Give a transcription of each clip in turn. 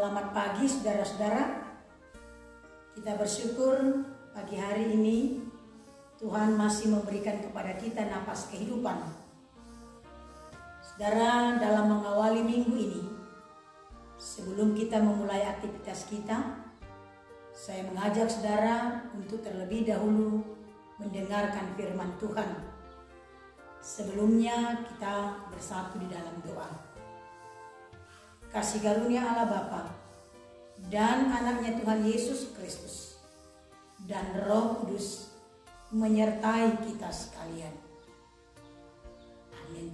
Selamat pagi saudara-saudara. Kita bersyukur pagi hari ini Tuhan masih memberikan kepada kita napas kehidupan. Saudara, dalam mengawali minggu ini, sebelum kita memulai aktivitas kita, saya mengajak saudara untuk terlebih dahulu mendengarkan firman Tuhan. Sebelumnya kita bersatu di dalam doa. Kasih karunia Allah Bapa dan anaknya Tuhan Yesus Kristus dan Roh Kudus menyertai kita sekalian. Amin.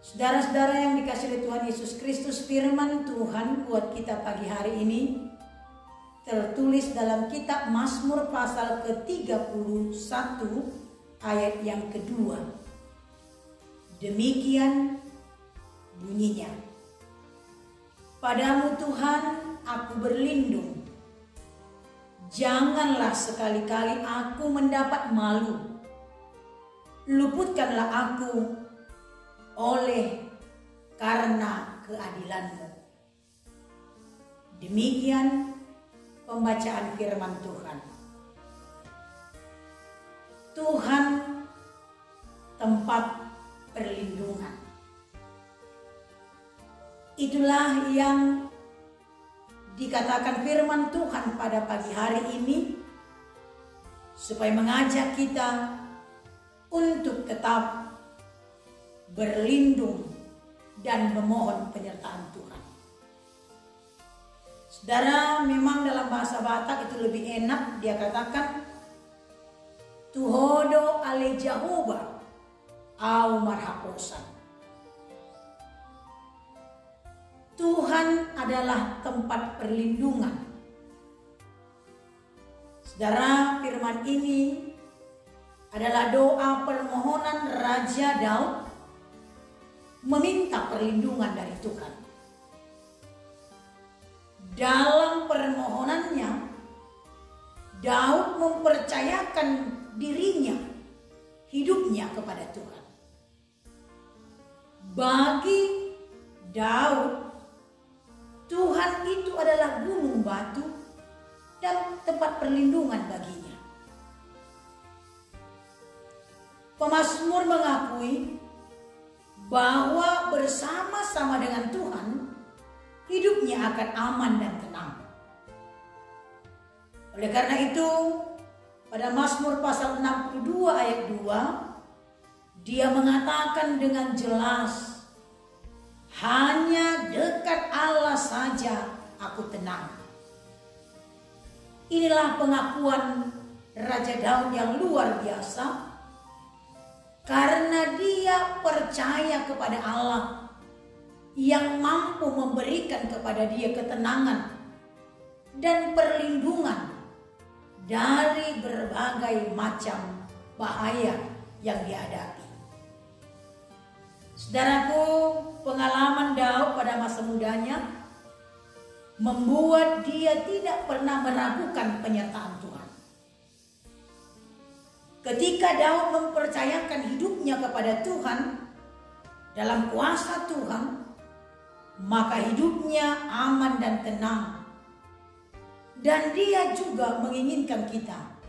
Saudara-saudara yang dikasihi oleh Tuhan Yesus Kristus, firman Tuhan buat kita pagi hari ini tertulis dalam kitab Mazmur pasal ke-31 ayat yang kedua. Demikian bunyinya, padamu Tuhan aku berlindung, janganlah sekali-kali aku mendapat malu, luputkanlah aku oleh karena keadilan-Mu. Demikian pembacaan firman Tuhan. Tuhan tempat perlindungan. Itulah yang dikatakan firman Tuhan pada pagi hari ini, supaya mengajak kita untuk tetap berlindung dan memohon penyertaan Tuhan. Saudara, memang dalam bahasa Batak itu lebih enak, dia katakan Tuhodo ale Jehovah au marhaposan. Tuhan adalah tempat perlindungan. Saudara, firman ini adalah doa permohonan Raja Daud meminta perlindungan dari Tuhan. Dalam permohonannya, Daud mempercayakan dirinya, hidupnya kepada Tuhan. Bagi Daud, Tuhan itu adalah gunung batu dan tempat perlindungan baginya. Pemazmur mengakui bahwa bersama-sama dengan Tuhan, hidupnya akan aman dan tenang. Oleh karena itu, pada Mazmur pasal 62 ayat 2, dia mengatakan dengan jelas, hanya dekat Allah saja aku tenang. Inilah pengakuan Raja Daud yang luar biasa, karena dia percaya kepada Allah yang mampu memberikan kepada dia ketenangan dan perlindungan dari berbagai macam bahaya yang dihadapi. Saudaraku, pengalaman Daud pada masa mudanya membuat dia tidak pernah meragukan penyertaan Tuhan. Ketika Daud mempercayakan hidupnya kepada Tuhan dalam kuasa Tuhan, maka hidupnya aman dan tenang. Dan dia juga menginginkan kita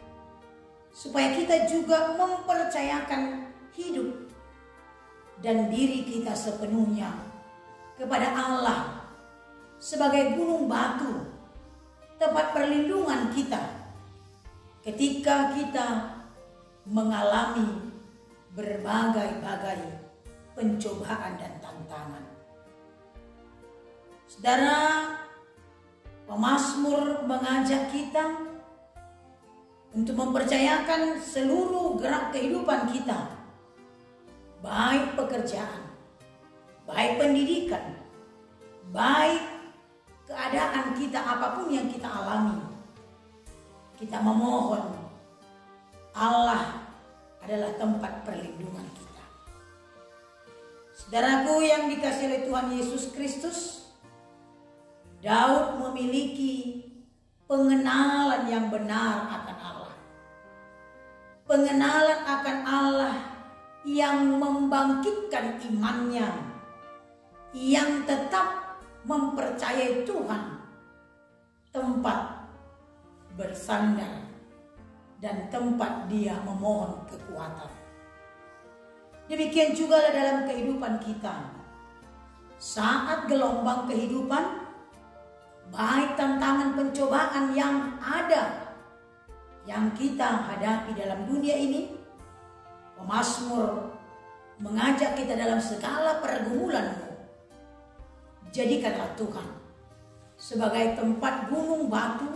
supaya kita juga mempercayakan hidup dan diri kita sepenuhnya kepada Allah sebagai gunung batu, tempat perlindungan kita ketika kita mengalami berbagai-bagai pencobaan dan tantangan. Saudara, pemazmur mengajak kita untuk mempercayakan seluruh gerak kehidupan kita, baik pekerjaan, baik pendidikan, baik keadaan kita apapun yang kita alami. Kita memohon Allah adalah tempat perlindungan kita. Saudaraku yang dikasihi oleh Tuhan Yesus Kristus, Daud memiliki pengenalan yang benar akan Allah. Pengenalan akan Allah yang membangkitkan imannya, yang tetap mempercayai Tuhan tempat bersandar dan tempat dia memohon kekuatan. Demikian juga dalam kehidupan kita. Saat gelombang kehidupan, baik tantangan pencobaan yang ada, yang kita hadapi dalam dunia ini, pemazmur mengajak kita dalam segala pergumulanmu, jadikanlah Tuhan sebagai tempat gunung batu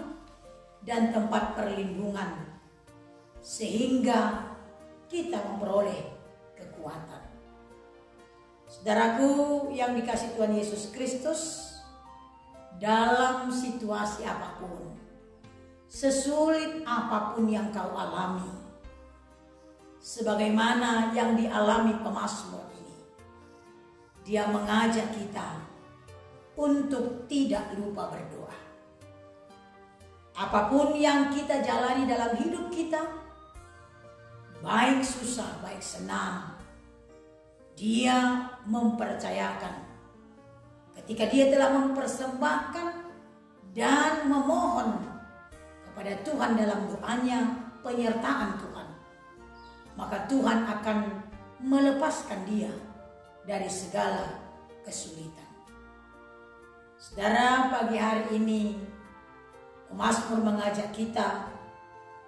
dan tempat perlindungan, sehingga kita memperoleh kekuatan. Saudaraku yang dikasihi Tuhan Yesus Kristus, dalam situasi apapun, sesulit apapun yang kau alami, sebagaimana yang dialami pemazmur ini, dia mengajak kita untuk tidak lupa berdoa. Apapun yang kita jalani dalam hidup kita, baik susah, baik senang, dia mempercayakan ketika dia telah mempersembahkan dan memohon kepada Tuhan dalam doanya penyertaan Tuhan, maka Tuhan akan melepaskan dia dari segala kesulitan. Saudara, pagi hari ini pemazmur mengajak kita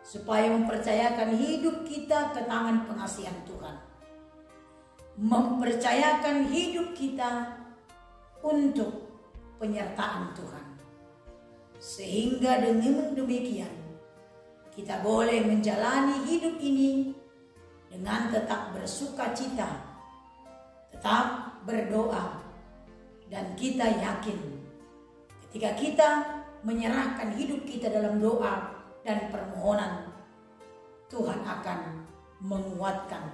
supaya mempercayakan hidup kita ke tangan pengasihan Tuhan, mempercayakan hidup kita untuk penyertaan Tuhan, sehingga dengan demikian kita boleh menjalani hidup ini dengan tetap bersuka cita, tetap berdoa, dan kita yakin ketika kita menyerahkan hidup kita dalam doa dan permohonan, Tuhan akan menguatkan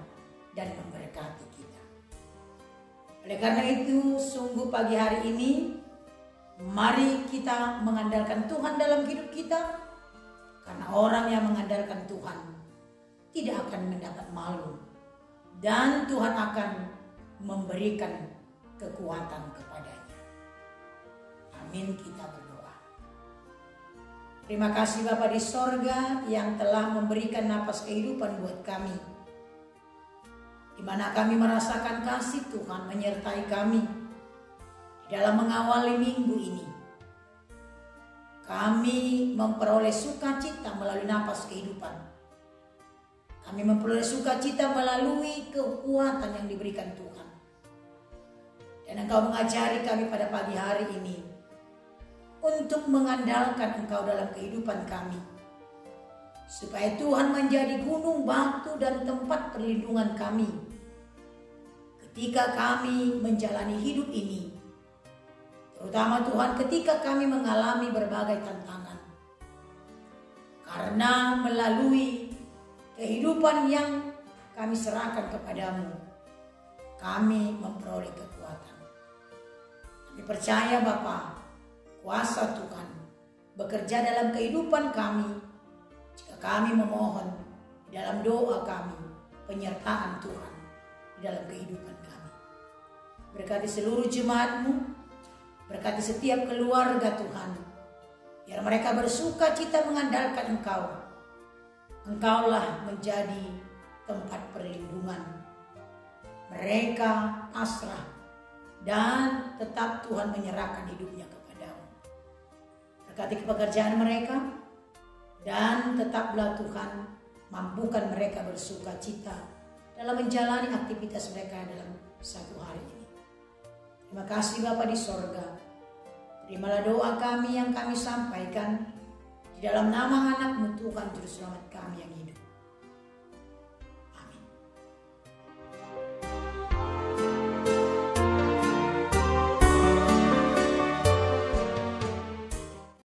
dan memberkati kita. Oleh karena itu, sungguh pagi hari ini, mari kita mengandalkan Tuhan dalam hidup kita, karena orang yang mengandalkan Tuhan tidak akan mendapat malu, dan Tuhan akan memberikan kekuatan kepadanya. Amin, kita berdoa. Terima kasih Bapa di sorga yang telah memberikan napas kehidupan buat kami, di mana kami merasakan kasih Tuhan menyertai kami dalam mengawali minggu ini. Kami memperoleh sukacita melalui napas kehidupan. Kami memperoleh sukacita melalui kekuatan yang diberikan Tuhan. Dan Engkau mengajari kami pada pagi hari ini untuk mengandalkan Engkau dalam kehidupan kami, supaya Tuhan menjadi gunung batu dan tempat perlindungan kami ketika kami menjalani hidup ini, terutama Tuhan ketika kami mengalami berbagai tantangan. Karena melalui kehidupan yang kami serahkan kepadamu, kami memperoleh kekuatan. Kami percaya Bapa, kuasa Tuhan bekerja dalam kehidupan kami jika kami memohon di dalam doa kami penyertaan Tuhan di dalam kehidupan kami. Berkati seluruh jemaat-Mu, berkati setiap keluarga Tuhan, biar mereka bersuka cita mengandalkan Engkau. Engkaulah menjadi tempat perlindungan. Mereka pasrah dan tetap Tuhan menyerahkan hidupnya kepadamu. Berkati pekerjaan mereka, dan tetaplah Tuhan mampukan mereka bersuka cita dalam menjalani aktivitas mereka dalam satu hari ini. Terima kasih Bapa di sorga. Terimalah doa kami yang kami sampaikan di dalam nama anak-Mu Tuhan Juru Selamat kami yang